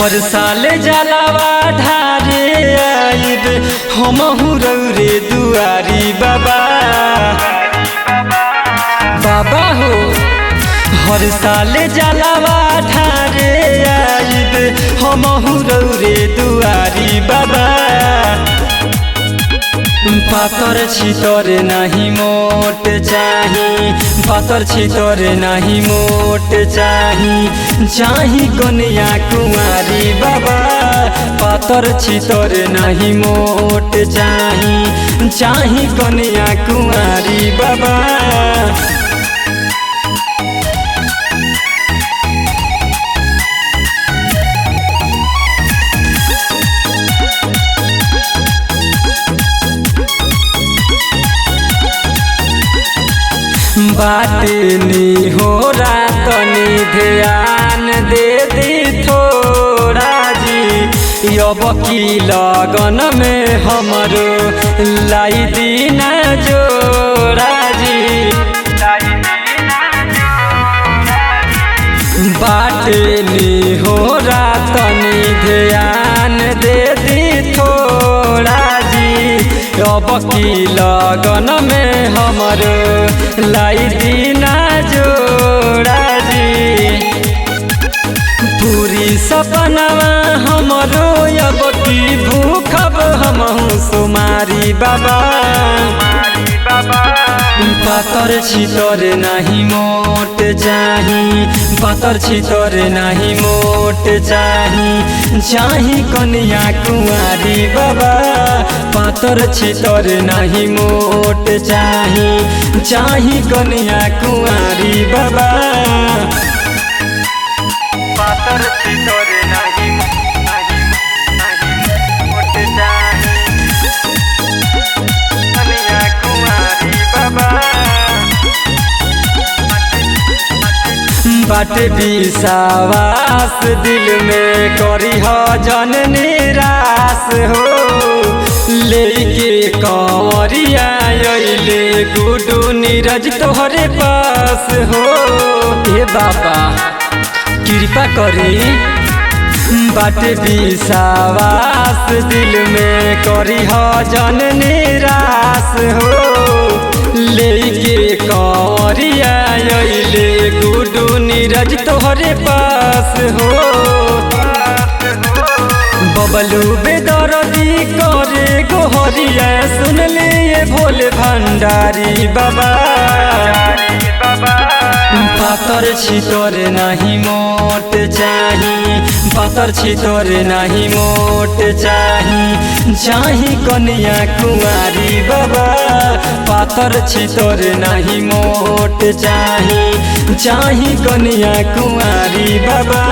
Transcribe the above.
हर साल जलावा ढारे आइब हमहु रौरे दुआरी बाबा। बाबा हो हर साल जलावा ढारे आइब हमहु रौरे दुआरी बाबा। पातर छितर नहीं मोट चाही, पातर छितर नहीं मोट चाही, चाही कन्या कुमारी बाबा। पातर छितर नहीं मोट चाही, चाही कन्या कुमारी बाबा। बाटनी हो रातनी ध्यान दे दी थोड़ा जी। अब की लगन में हमरो लाई दीना जोड़ा जी। बाटनी हो रातनी ध्यान दे दी थोड़ा जी। अब की लगन में हमरो लाई दीना जोड़ा जी। पूरी सपनावा हमरो अब की भूखब हमहु सुमारी बाबा। पातर छितर नहीं मोट चाही, पातर छितर नहीं मोट चाही, चाही कन्या कुमारी बाबा। पातर छितर नहीं मोट चाही, चाही कन्या कुमारी बाबा। पातर छितर नहीं मोट चाही, कन्या कुमारी बाबा। बाटे विश्वास दिल में करी हो जन निराश हो। लेके कंवरिया अइले गुडू नीरज तोहरे पास हो। हे बाबा कृपा करी, बाटे विश्वास दिल में करी हो जन निराश हो। लेके कंवरिया अइले गुडू नीरज तोहरे पास हो। बबलू बेदर्दी करे गोहरिया सुन लिए भोले भंडारी बाबा। पातर छितर नहीं मोट चाही, पातर छितर नहीं मोट चाही, चाही कन्या कुमारी बाबा। पातर छितर नहीं मोट चाही, चाही कन्या कुमारी बाबा।